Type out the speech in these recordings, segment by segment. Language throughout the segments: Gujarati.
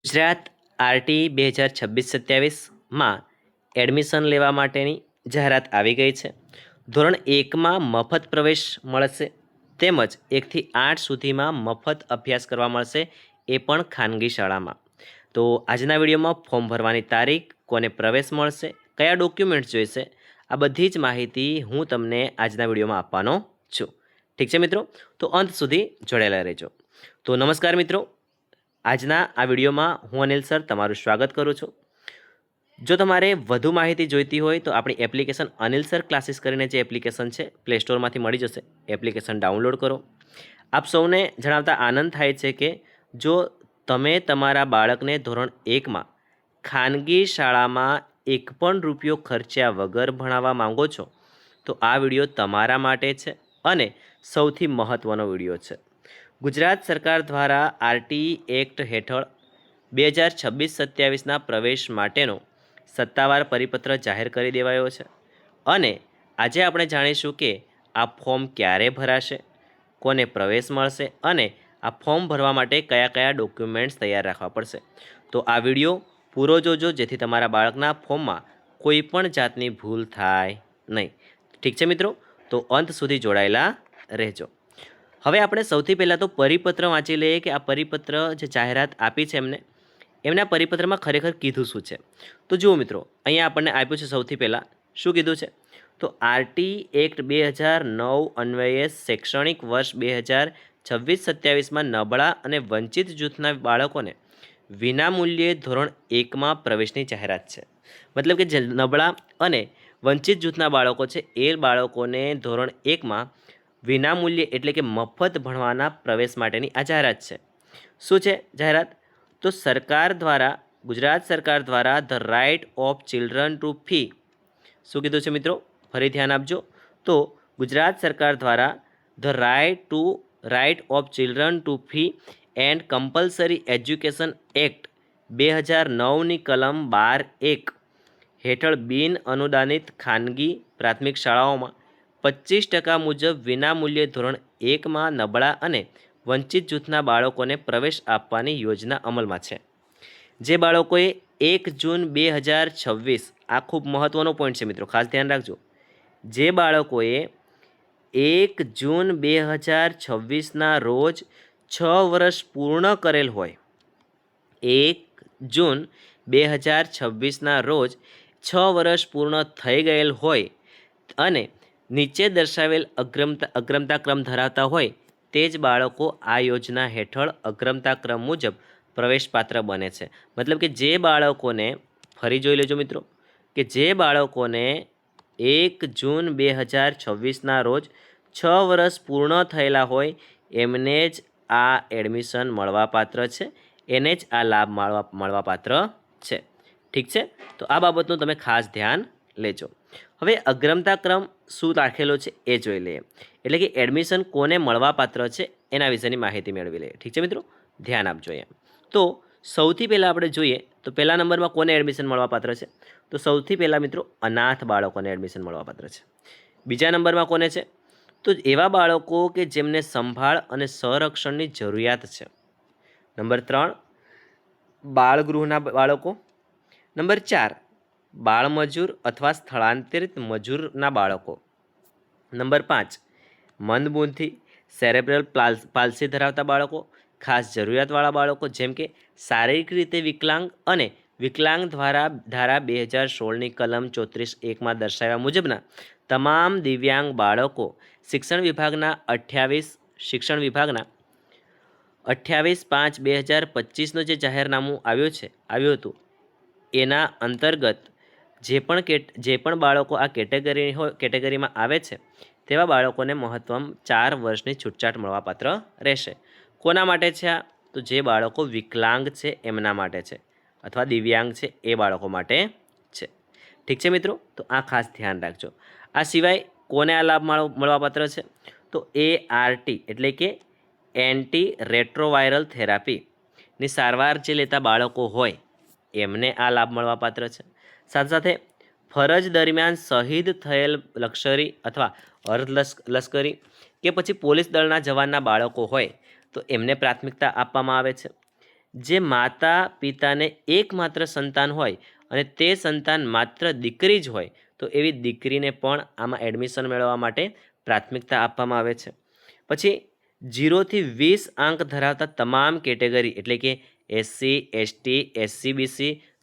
ગુજરાત આરટી 2026-27માં એડમિશન લેવા માટેની જાહેરાત આવી ગઈ છે. ધોરણ 1માં મફત પ્રવેશ મળશે તેમજ 1થી 8 સુધીમાં મફત અભ્યાસ કરવા મળશે, એ પણ ખાનગી શાળામાં. તો આજના વિડીયોમાં ફોર્મ ભરવાની તારીખ, કોને પ્રવેશ મળશે, કયા ડોક્યુમેન્ટ્સ જોઈશે, આ બધી જ માહિતી હું તમને આજના વિડીયોમાં આપવાનો છું. ઠીક છે મિત્રો, તો અંત સુધી જોડાયેલા રહેજો. તો નમસ્કાર મિત્રો, આજના આ વિડીયોમાં હું અનિલ સર તમારું સ્વાગત કરું છું. જો તમારે વધુ માહિતી જોઈતી હોય તો આપણી એપ્લિકેશન અનિલ સર ક્લાસીસ કરીને જે એપ્લિકેશન છે પ્લે સ્ટોરમાંથી મળી જશે. એપ્લિકેશન ડાઉનલોડ કરો. આપ સૌને જણાવતા આનંદ થાય છે કે જો તમે તમારા બાળકને ધોરણ 1માં ખાનગી શાળામાં એક પણ રૂપિયો ખર્ચ્યા વગર ભણાવવા માંગો છો તો આ વિડીયો તમારા માટે છે અને સૌથી મહત્ત્વનો વિડીયો છે. ગુજરાત સરકાર દ્વારા આરટી એક્ટ હેઠળ 2026-27ના પ્રવેશ માટેનો સત્તાવાર પરિપત્ર જાહેર કરી દેવાયો છે અને આજે આપણે જાણીશું કે આ ફોર્મ ક્યારે ભરાશે, કોને પ્રવેશ મળશે અને આ ફોર્મ ભરવા માટે કયા કયા ડોક્યુમેન્ટ્સ તૈયાર રાખવા પડશે. તો આ વિડીયો પૂરો જોજો જેથી તમારા બાળકના ફોર્મમાં કોઈ પણ જાતની ભૂલ થાય નહીં. ઠીક છે મિત્રો, તો અંત સુધી જોડાયેલા રહેજો. હવે આપણે સૌથી પહેલાં તો પરિપત્ર વાંચી લઈએ કે આ પરિપત્ર જે જાહેરાત આપી છે એમના પરિપત્રમાં ખરેખર કીધું શું છે. તો જુઓ મિત્રો, અહીંયા આપણને આપ્યું છે સૌથી પહેલાં શું કીધું છે, તો આરટી એક્ટ 2009 અન્વયે શૈક્ષણિક વર્ષ 2026-27માં નબળા અને વંચિત જૂથના બાળકોને વિનામૂલ્યે ધોરણ 1માં પ્રવેશની જાહેરાત છે. મતલબ કે જે નબળા અને વંચિત જૂથના બાળકો છે એ બાળકોને ધોરણ 1માં વિનામૂલ્યે એટલે કે મફત ભણવાના પ્રવેશ માટેની આ જાહેરાત છે. શું છે જાહેરાત? તો સરકાર દ્વારા, ગુજરાત સરકાર દ્વારા the right of children to free, શું કીધું છે મિત્રો, ફરી ધ્યાન આપજો. તો ગુજરાત સરકાર દ્વારા the right of children to free and compulsory education act 2009ની કલમ 12(1) હેઠળ બિન અનુદાનિત ખાનગી પ્રાથમિક શાળાઓમાં 25% મુજબ વિનામૂલ્યે ધોરણ 1માં નબળા અને વંચિત જૂથના બાળકોને પ્રવેશ આપવાની યોજના અમલમાં છે. જે બાળકોએ 1 જૂન 2026, આ ખૂબ મહત્ત્વનો પોઈન્ટ છે મિત્રો, ખાસ ધ્યાન રાખજો. જે બાળકોએ 1 જૂન 2026ના રોજ 6 વર્ષ પૂર્ણ કરેલ હોય, 1 જૂન 2026ના રોજ 6 વર્ષ પૂર્ણ થઈ ગયેલ હોય અને નીચે દર્શાવેલ અગ્રમતા ક્રમ ધરાવતા હોય તે જ બાળકો આ યોજના હેઠળ અગ્રમતા ક્રમ મુજબ પ્રવેશપાત્ર બને છે. મતલબ કે જે બાળકોને, ફરી જોઈ લેજો મિત્રો, કે જે બાળકોને 1 જૂન 2026ના રોજ 6 વર્ષ પૂર્ણ થયેલા હોય એમને જ આ એડમિશન મળવાપાત્ર છે, એને જ આ લાભ મળવાપાત્ર છે. ઠીક છે, તો આ બાબતનું તમે ખાસ ધ્યાન લેજો. હવે અગ્રમતા ક્રમ શું રાખેલો છે એ જોઈ લઈએ. એટલે કે એડમિશન કોને મળવાપાત્ર છે એના વિશેની માહિતી મેળવી લઈએ. ઠીક છે મિત્રો, ધ્યાન આપજો અહીંયા. તો સૌથી પહેલાં આપણે જોઈએ તો પહેલા નંબરમાં કોને એડમિશન મળવાપાત્ર છે, તો સૌથી પહેલાં મિત્રો અનાથ બાળકોને એડમિશન મળવાપાત્ર છે. બીજા નંબરમાં કોને છે, તો એવા બાળકો કે જેમને સંભાળ અને સંરક્ષણની જરૂરિયાત છે. નંબર 3 બાળગૃહના બાળકો. નંબર 4 બાળમજૂર અથવા સ્થળાંતરિત મજૂરના બાળકો. નંબર 5 મંદબુદ્ધિ, સેરેબ્રલ પાલ્સી ધરાવતા બાળકો, ખાસ જરૂરિયાતવાળા બાળકો જેમ કે શારીરિક રીતે વિકલાંગ અને વિકલાંગ ધારા 2016ની કલમ 34(1) દર્શાવ્યા મુજબના તમામ દિવ્યાંગ બાળકો શિક્ષણ વિભાગના 28/5/2025નું જે જાહેરનામું આવ્યું હતું એના અંતર્ગત જે પણ બાળકો આ કેટેગરીમાં આવે છે તેવા બાળકોને મહત્તમ 4 વર્ષની છૂટછાટ મળવાપાત્ર રહેશે. કોના માટે છે આ? તો જે બાળકો વિકલાંગ છે એમના માટે છે અથવા દિવ્યાંગ છે એ બાળકો માટે છે. ઠીક છે મિત્રો, તો આ ખાસ ધ્યાન રાખજો. આ સિવાય કોને આ લાભ મળવાપાત્ર છે, તો ART એટલે કે એન્ટી રેટ્રોવાયરલ થેરાપીની સારવાર જે લેતા બાળકો હોય એમને આ લાભ મળવાપાત્ર છે. સાથે સાથે ફરજ દરમિયાન શહીદ થયેલ લશ્કરી અથવા અર્ધ લશ્કરી કે પછી પોલીસ દળના જવાનના બાળકો હોય તો એમને પ્રાથમિકતા આપવામાં આવે છે. જે માતા પિતાને એકમાત્ર સંતાન હોય અને તે સંતાન માત્ર દીકરી જ હોય તો એવી દીકરીને પણ આમાં એડમિશન મેળવવા માટે પ્રાથમિકતા આપવામાં આવે છે. પછી 0 થી 20 અંક ધરાવતા તમામ કેટેગરી એટલે કે SC, ST, SC, BC,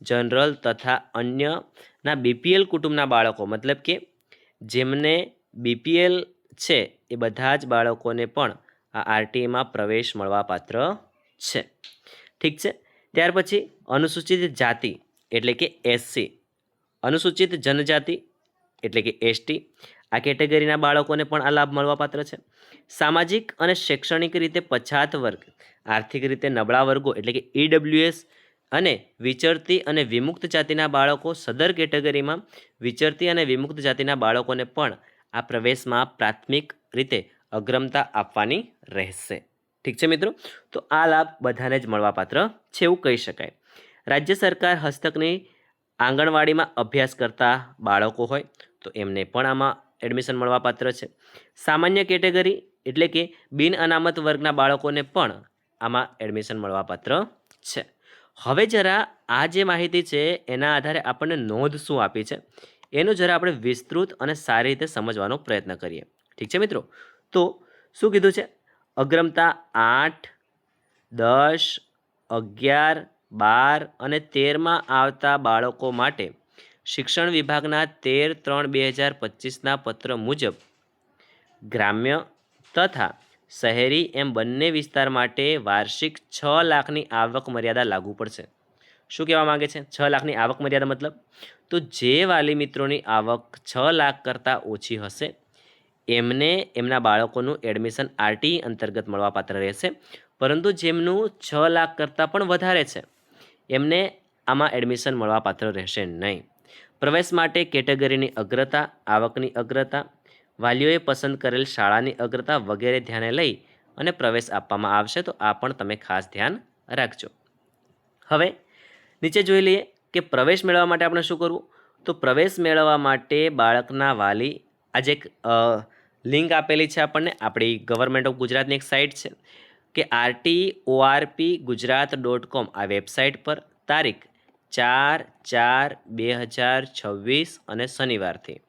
general તથા અન્યના BPL કુટુંબના બાળકો મતલબ કે જેમને BPL છે એ બધા જ બાળકોને પણ આ આરટીઈમાં પ્રવેશ મળવાપાત્ર છે. ઠીક છે. ત્યાર પછી અનુસૂચિત જાતિ એટલે કે SC, અનુસૂચિત જનજાતિ એટલે કે ST, આ કેટેગરીના બાળકોને પણ આ લાભ મળવાપાત્ર છે. સામાજિક અને શૈક્ષણિક રીતે પછાત વર્ગ, આર્થિક રીતે નબળા વર્ગો એટલે કે EWS અને વિચરતી અને વિમુક્ત જાતિના બાળકો સદર કેટેગરીમાં વિચરતી અને વિમુક્ત જાતિના બાળકોને પણ આ પ્રવેશમાં પ્રાથમિક રીતે અગ્રમતા આપવાની રહેશે. ઠીક છે મિત્રો, તો આ લાભ બધાને જ મળવાપાત્ર છે એવું કહી શકાય. રાજ્ય સરકાર હસ્તકની આંગણવાડીમાં અભ્યાસ કરતા બાળકો હોય તો એમને પણ આમાં એડમિશન મળવાપાત્ર છે. સામાન્ય કેટેગરી એટલે કે બિન અનામત વર્ગના બાળકોને પણ આમાં એડમિશન મળવાપાત્ર છે. હવે જરા આ જે માહિતી છે એના આધારે આપણને નોંધ શું આપી છે એનું જરા આપણે વિસ્તૃત અને સારી રીતે સમજવાનો પ્રયત્ન કરીએ. ઠીક છે મિત્રો, તો શું કીધું છે? અગ્રમતા 8, 10, 11, 12 અને 13માં આવતા બાળકો માટે શિક્ષણ વિભાગના 13/3/2025ના પત્ર મુજબ ગ્રામ્ય તથા શહેરી એમ બંને વિસ્તાર માટે વાર્ષિક 6 લાખની આવક મર્યાદા લાગુ પડશે. શું કહેવા માંગે છે? 6 લાખની આવક મર્યાદા મતલબ તો જે વાલી મિત્રોની આવક 6 લાખ કરતાં ઓછી હશે એમને એમના બાળકોનું એડમિશન આરટીઈ અંતર્ગત મળવાપાત્ર રહેશે. પરંતુ જેમનું 6 લાખ કરતાં પણ વધારે છે એમને આમાં એડમિશન મળવાપાત્ર રહેશે નહીં. પ્રવેશ માટે કેટેગરીની અગ્રતા, આવકની અગ્રતા, વાલીઓએ પસંદ કરેલ શાળાની અગ્રતા વગેરે ધ્યાને લઈ અને પ્રવેશ આપવામાં આવશે. તો આ પણ તમે ખાસ ધ્યાન રાખજો. હવે નીચે જોઈ લઈએ કે પ્રવેશ મેળવવા માટે આપણે શું કરવું. તો પ્રવેશ મેળવવા માટે બાળકના વાલી આજે એક લિંક આપેલી છે આપણને આપણી ગવર્મેન્ટ ઓફ ગુજરાતની એક સાઇટ છે કે RTORPgujarat.com આ વેબસાઇટ પર તારીખ 4/4/2026 અને શનિવારથી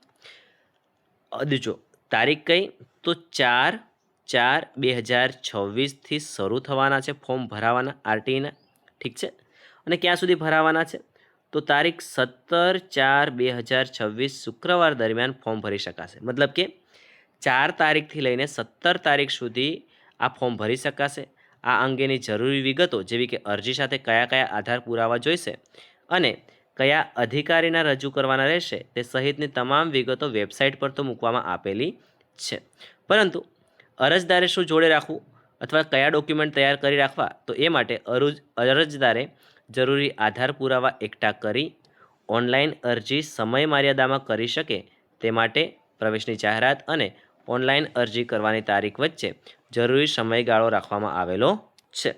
જો તારીખ કઈ તો 4/4/2026થી શરૂ થવાના છે ફોર્મ ભરાવાના આરટીઈના. ઠીક છે, અને ક્યાં સુધી ભરાવાના છે તો તારીખ 17/4/2026 શુક્રવાર દરમિયાન ફોર્મ ભરી શકાશે. મતલબ કે 4 તારીખથી લઈને 17 તારીખ સુધી આ ફોર્મ ભરી શકાશે. આ અંગેની જરૂરી વિગતો જેવી કે અરજી સાથે કયા કયા આધાર પુરાવા જોઈશે અને કયા અધિકારીના રજૂ કરવાના રહેશે તે સહિતની તમામ વિગતો વેબસાઇટ પર તો મૂકવામાં આપેલી છે. પરંતુ અરજદારે શું જોડે રાખવું અથવા કયા ડોક્યુમેન્ટ તૈયાર કરી રાખવા તો એ માટે અરજદારે જરૂરી આધાર પુરાવા એકઠા કરી ઓનલાઈન અરજી સમય મર્યાદામાં કરી શકે તે માટે પ્રવેશની જાહેરાત અને ઓનલાઈન અરજી કરવાની તારીખ વચ્ચે જરૂરી સમયગાળો રાખવામાં આવેલો છે.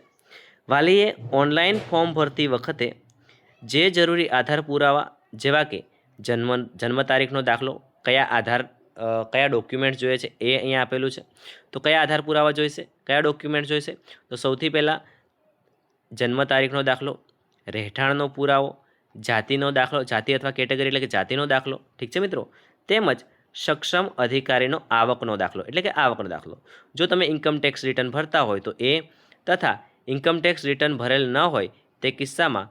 વાલીએ ઓનલાઈન ફોર્મ ભરતી વખતે જે જરૂરી આધાર પુરાવા જેવા કે જન્મ તારીખનો દાખલો, કયા ડોક્યુમેન્ટ જોઈએ છે એ અહીંયા આપેલું છે. તો કયા આધાર પુરાવા જોઈશે, કયા ડોક્યુમેન્ટ જોઈશે તો સૌથી પહેલાં જન્મ તારીખનો દાખલો, રહેઠાણનો પુરાવો, જાતિનો દાખલો, જાતિ અથવા કેટેગરી એટલે કે જાતિનો દાખલો. ઠીક છે મિત્રો, તેમજ સક્ષમ અધિકારીનો આવકનો દાખલો એટલે કે આવકનો દાખલો. જો તમે ઇન્કમટેક્સ રિટર્ન ભરતા હોય તો એ તથા ઇન્કમટેક્સ રિટર્ન ભરેલ ન હોય તે કિસ્સામાં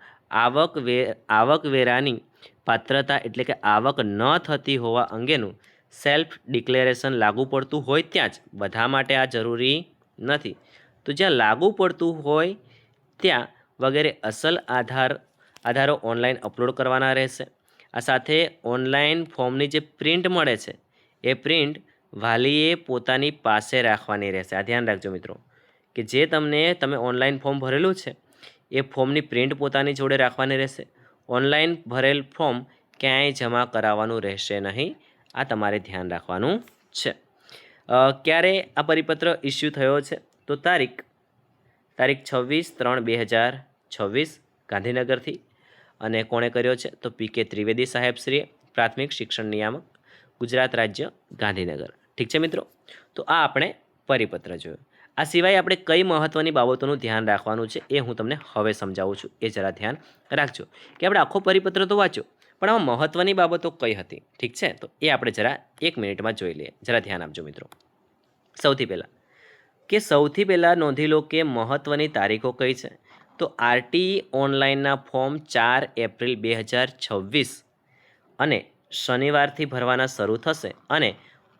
આવકવેરાની પાત્રતા એટલે કે આવક ન થતી હોવા અંગેનું સેલ્ફ ડિક્લેરેશન લાગુ પડતું હોય ત્યાં જ, બધા માટે આ જરૂરી નથી. તો જ્યાં લાગુ પડતું હોય ત્યાં વગેરે અસલ આધારો ઓનલાઈન અપલોડ કરવાના રહેશે. આ સાથે ઓનલાઈન ફોર્મની જે પ્રિન્ટ મળે છે એ પ્રિન્ટ વાલીએ પોતાની પાસે રાખવાની રહેશે. આ ધ્યાન રાખજો મિત્રો કે જે તમે ઓનલાઈન ફોર્મ ભરેલું છે એ ફોર્મની પ્રિન્ટ પોતાની જોડે રાખવાની રહેશે. ઓનલાઈન ભરેલ ફોર્મ ક્યાંય જમા કરાવવાનું રહેશે નહીં. આ તમારે ધ્યાન રાખવાનું છે. ક્યારે આ પરિપત્ર ઇસ્યુ થયો છે તો તારીખ 26/3/2026 ગાંધીનગરથી. અને કોણે કર્યો છે તો PK ત્રિવેદી સાહેબશ્રીએ, પ્રાથમિક શિક્ષણ નિયામક, ગુજરાત રાજ્ય, ગાંધીનગર. ઠીક છે મિત્રો, તો આ આપણે પરિપત્ર જોયો. આ સિવાય આપણે કઈ મહત્ત્વની બાબતોનું ધ્યાન રાખવાનું છે એ હું તમને હવે સમજાવું છું, એ જરા ધ્યાન રાખજો કે આપણે આખો પરિપત્ર તો વાંચ્યો, પણ આમાં મહત્ત્વની બાબતો કઈ હતી, ઠીક છે? તો એ આપણે જરા 1 મિનિટમાં જોઈ લઈએ, જરા ધ્યાન આપજો મિત્રો. સૌથી પહેલાં નોંધી લો કે મહત્ત્વની તારીખો કઈ છે. તો આરટીઈ ઓનલાઈનના ફોર્મ 4 એપ્રિલ 2026 અને શનિવારથી ભરવાના શરૂ થશે અને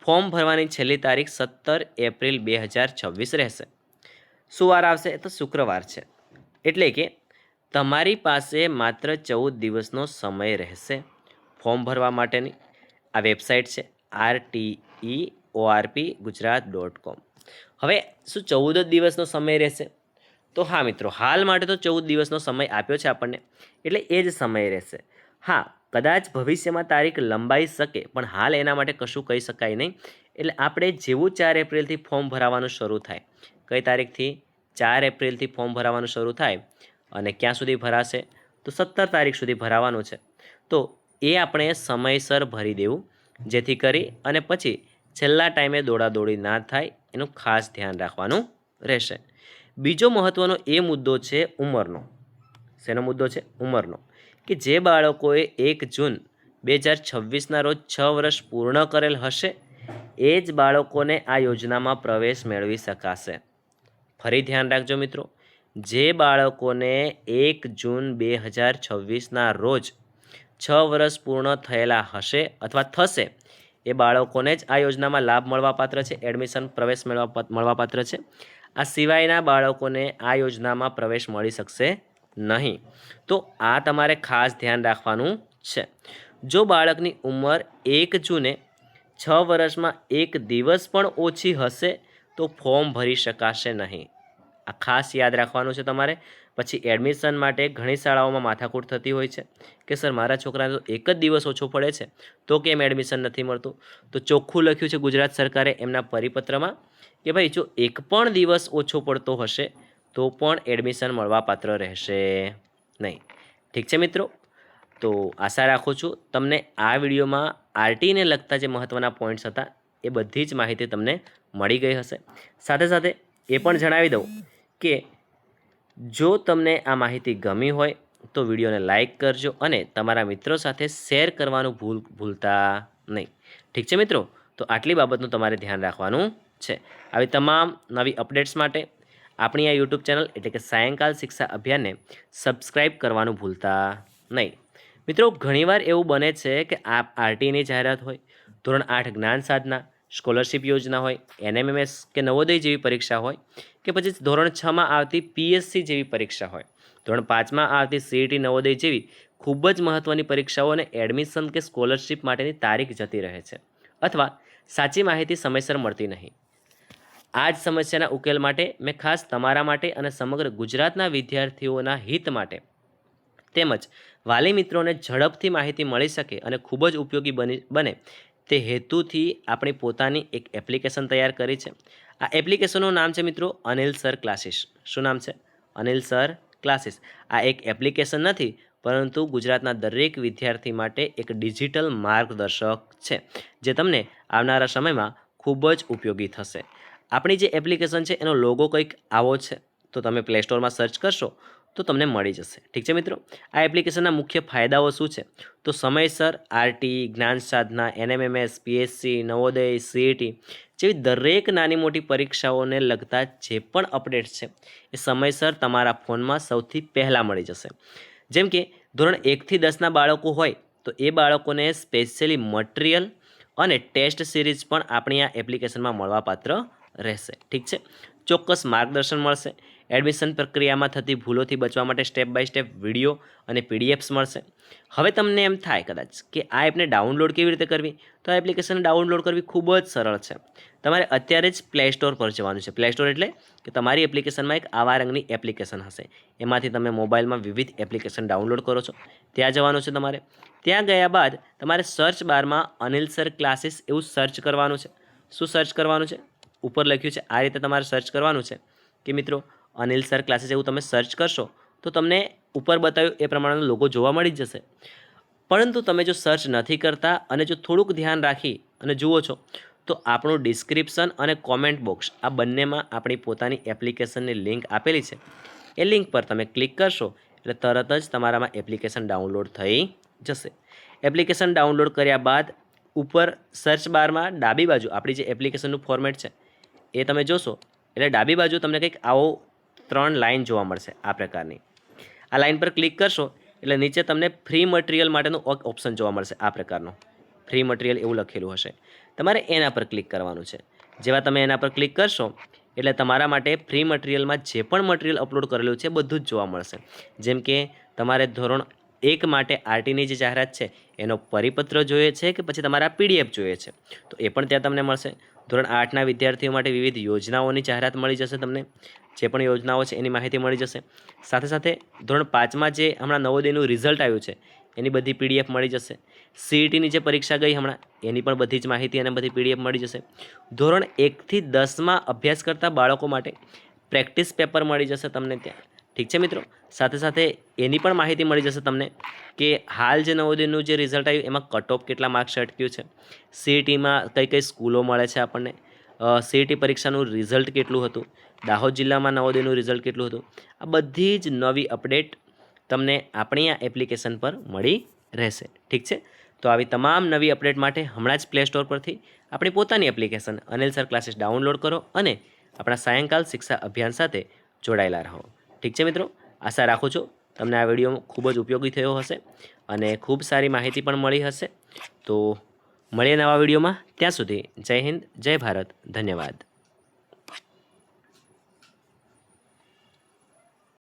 ફોર્મ ભરવાની છેલ્લી તારીખ 17 એપ્રિલ 2026 રહેશે. શું વાર આવશે? તો શુક્રવાર છે. એટલે કે તમારી પાસે માત્ર 14 દિવસનો સમય રહેશે ફોર્મ ભરવા માટેની. આ વેબસાઇટ છે RTEORPGujarat.com. હવે શું 14 દિવસનો સમય રહેશે? તો હા મિત્રો, હાલ માટે તો 14 દિવસનો સમય આપ્યો છે આપણને, એટલે એ જ સમય રહેશે. હા, કદાચ ભવિષ્યમાં તારીખ લંબાઈ શકે, પણ હાલ એના માટે કશું કહી શકાય નહીં. એટલે આપણે જેવું 4 એપ્રિલથી ફોર્મ ભરાવાનું શરૂ થાય, કઈ તારીખથી? 4 એપ્રિલથી ફોર્મ ભરાવાનું શરૂ થાય અને ક્યાં સુધી ભરાશે? તો 17 તારીખ સુધી ભરાવાનું છે. તો એ આપણે સમયસર ભરી દેવું, જેથી કરી અને પછી છેલ્લા ટાઈમે દોડાદોડી ના થાય, એનું ખાસ ધ્યાન રાખવાનું રહેશે. બીજો મહત્ત્વનો એ મુદ્દો છે ઉંમરનો. શેનો મુદ્દો છે? ઉંમરનો. કે જે બાળકોએ 1 જૂન 2026ના રોજ 6 વર્ષ પૂર્ણ કરેલ હશે, એ જ બાળકોને આ યોજનામાં પ્રવેશ મેળવી શકાશે. ફરી ધ્યાન રાખજો મિત્રો, જે બાળકોને 1 જૂન 2026ના રોજ 6 વર્ષ પૂર્ણ થયેલા હશે અથવા થશે, એ બાળકોને જ આ યોજનામાં લાભ મળવાપાત્ર છે, એડમિશન પ્રવેશ મળવાપાત્ર છે. આ સિવાયના બાળકોને આ યોજનામાં પ્રવેશ મળી શકશે નહીં. તો આ તમારે ખાસ ધ્યાન રાખવાનું છે. જો બાળકની ઉંમર 1 જૂને 6 વર્ષમાં 1 દિવસ પણ ઓછી હશે તો ફોર્મ ભરી શકાશે નહીં. આ ખાસ યાદ રાખવાનું છે તમારે. પછી એડમિશન માટે ઘણી શાળાઓમાં માથાકૂટ થતી હોય છે કે સર મારા છોકરાને તો 1 જ દિવસ ઓછો પડે છે તો કેમ એડમિશન નથી મળતું? તો ચોખ્ખું લખ્યું છે ગુજરાત સરકારે એમના પરિપત્રમાં કે ભાઈ જો 1 પણ દિવસ ઓછો પડતો હશે તો પણ એડમિશન મળવાપાત્ર રહેશે નહીં. ઠીક છે મિત્રો? તો આશા રાખું છું તમને આ વિડીયોમાં આરટીને લગતા જે મહત્ત્વના પોઈન્ટ્સ હતા એ બધી જ માહિતી તમને મળી ગઈ હશે. સાથે સાથે એ પણ જણાવી દઉં કે જો તમને આ માહિતી ગમી હોય તો વિડીયોને લાઈક કરજો અને તમારા મિત્રો સાથે શેર કરવાનું ભૂલતા નહીં. ઠીક છે મિત્રો? તો આટલી બાબતનું તમારે ધ્યાન રાખવાનું છે. આવી તમામ નવી અપડેટ્સ માટે આપણી આ યુટ્યુબ ચેનલ એટલે કે સાયંકાલ શિક્ષા અભિયાનને સબસ્ક્રાઈબ કરવાનું ભૂલતા નહીં. મિત્રો, ઘણીવાર એવું બને છે કે આ આરટીની જાહેરાત હોય, ધોરણ 8 જ્ઞાન સાધના, સ્કોલરશિપ યોજના હોય, NMMS કે નવોદય જેવી પરીક્ષા હોય, કે પછી ધોરણ 6માં આવતી PSC જેવી પરીક્ષા હોય, ધોરણ 5માં આવતી CET નવોદય જેવી ખૂબ જ મહત્ત્વની પરીક્ષાઓને એડમિશન કે સ્કોલરશિપ માટેની તારીખ જતી રહે છે અથવા સાચી માહિતી સમયસર મળતી નહીં. આ જ સમસ્યાના ઉકેલ માટે મેં ખાસ તમારા માટે અને સમગ્ર ગુજરાતના વિદ્યાર્થીઓના હિત માટે તેમજ વાલી મિત્રોને ઝડપથી માહિતી મળી શકે અને ખૂબ જ ઉપયોગી બને તે હેતુથી આપણી પોતાની એક એપ્લિકેશન તૈયાર કરી છે. આ એપ્લિકેશનનું નામ છે મિત્રો અનિલ સર ક્લાસીસ. શું નામ છે? Anil sir classes. આ એક એપ્લિકેશન નથી, પરંતુ ગુજરાતના દરેક વિદ્યાર્થી માટે એક ડિજિટલ માર્ગદર્શક છે જે તમને આવનારા સમયમાં ખૂબ જ ઉપયોગી થશે. આપણી જે એપ્લિકેશન છે એનો લોગો કંઈક આવો છે, તો તમે પ્લે સ્ટોરમાં સર્ચ કરશો તો તમને મળી જશે. ઠીક છે મિત્રો? આ એપ્લિકેશનના મુખ્ય ફાયદાઓ શું છે? તો સમયસર આરટી, જ્ઞાન સાધના, NMMS, PSC, નવોદય, CET જેવી દરેક નાની મોટી પરીક્ષાઓને લગતા જે પણ અપડેટ્સ છે એ સમયસર તમારા ફોનમાં સૌથી પહેલાં મળી જશે. જેમ કે ધોરણ 1થી 10ના બાળકો હોય તો એ બાળકોને સ્પેશિયલી મટીરિયલ અને ટેસ્ટ સિરીઝ પણ આપણી આ એપ્લિકેશનમાં મળવાપાત્ર રહેશે. ઠીક છે? ચોક્કસ માર્ગદર્શન મળશે. એડમિશન પ્રક્રિયામાં થતી ભૂલોથી બચવા માટે સ્ટેપ બાય સ્ટેપ વિડીયો અને PDFs મળશે. હવે તમને એમ થાય કદાચ કે આ એપને ડાઉનલોડ કેવી રીતે કરવી, તો આ એપ્લિકેશન ડાઉનલોડ કરવી ખૂબ જ સરળ છે. તમારે અત્યારે જ પ્લે સ્ટોર પર જવાનું છે. પ્લે સ્ટોર એટલે કે તમારી એપ્લિકેશનમાં એક આવા રંગની એપ્લિકેશન હશે, એમાંથી તમે મોબાઈલમાં વિવિધ એપ્લિકેશન ડાઉનલોડ કરો છો, ત્યાં જવાનું છે તમારે. ત્યાં ગયા બાદ તમારે સર્ચ બારમાં અનિલ સર ક્લાસીસ એવું સર્ચ કરવાનું છે. શું સર્ચ કરવાનું છે? ઉપર લખ્યું છે આ રીતે તમારે સર્ચ કરવાનું છે કે મિત્રો અનિલ સર ક્લાસીસ એવું તમે સર્ચ કરશો તો તમને ઉપર બતાવ્યું એ પ્રમાણેનો લોગો જોવા મળી જ જશે. પરંતુ તમે જો સર્ચ નથી કરતા અને જો થોડુંક ધ્યાન રાખી અને જુઓ છો તો આપણું ડિસ્ક્રિપ્શન અને કોમેન્ટ બોક્સ આ બંનેમાં આપણી પોતાની એપ્લિકેશનની લિંક આપેલી છે. એ લિંક પર તમે ક્લિક કરશો એટલે તરત જ તમારામાં એપ્લિકેશન ડાઉનલોડ થઈ જશે. એપ્લિકેશન ડાઉનલોડ કર્યા બાદ ઉપર સર્ચ બારમાં ડાબી બાજુ આપણી જે એપ્લિકેશનનું ફોર્મેટ છે એ તમે જોશો એટલે ડાબી બાજુ તમને કંઈક આવો 3 લાઇન જોવા મળશે આ પ્રકારની. આ લાઇન પર ક્લિક કરશો એટલે નીચે તમને ફ્રી મટીરિયલ માટેનું ઓપ્શન જોવા મળશે આ પ્રકારનો. ફ્રી મટીરિયલ એવું લખેલું હશે, તમારે એના પર ક્લિક કરવાનું છે. જેવા તમે એના પર ક્લિક કરશો એટલે તમારા માટે ફ્રી મટીરિયલમાં જે પણ મટીરિયલ અપલોડ કરેલું છે બધું જ જોવા મળશે. જેમ કે તમારે ધોરણ 1 માટે આરટીની જે જાહેરાત છે એનો પરિપત્ર જોઈએ છે કે પછી તમારા પીડીએફ જોઈએ છે તો એ પણ ત્યાં તમને મળશે. ધોરણ 8ના વિદ્યાર્થીઓ માટે વિવિધ યોજનાઓની જાહેરાત મળી જશે. તમને જે પણ યોજનાઓ છે એની માહિતી મળી જશે. સાથે સાથે ધોરણ 5માં જે હમણાં નવોદયનું રિઝલ્ટ આવ્યું છે એની બધી પીડીએફ મળી જશે. સીઈટીની જે પરીક્ષા ગઈ હમણાં એની પણ બધી જ માહિતી અને બધી પીડીએફ મળી જશે. ધોરણ 1થી 10માં અભ્યાસ કરતા બાળકો માટે પ્રેક્ટિસ પેપર મળી જશે તમને ત્યાં. ઠીક છે મિત્રો, સાથે સાથે એની પણ માહિતી મળી જશે તમને કે હાલ જે નવોદયનું જે રિઝલ્ટ આવ્યું એમાં કટ ઓફ કેટલા માર્ક્સ અટક્યું છે, સીઈટીમાં કઈ કઈ સ્કૂલો મળે છે આપણને, સીઈટી પરીક્ષાનું રિઝલ્ટ કેટલું હતું, દાહોદ જિલ્લામાં નવોદયનું રિઝલ્ટ કેટલું હતું. આ બધી જ નવી અપડેટ તમને આપણી આ એપ્લિકેશન પર મળી રહેશે. ઠીક છે, તો આવી તમામ નવી અપડેટ માટે હમણાં જ પ્લે સ્ટોર પરથી આપણી પોતાની application Anil sir classes download કરો અને આપણા સાયંકાલ શિક્ષા અભિયાન સાથે જોડાયેલા રહો. ઠીક છે મિત્રો, આશા રાખું છું તમને આ વિડીયો ખૂબ જ ઉપયોગી થયો હશે અને ખૂબ સારી માહિતી પણ મળી હશે. તો મળીએ નવા વિડીયોમાં. ત્યાં સુધી જય હિન્દ, જય ભારત, ધન્યવાદ.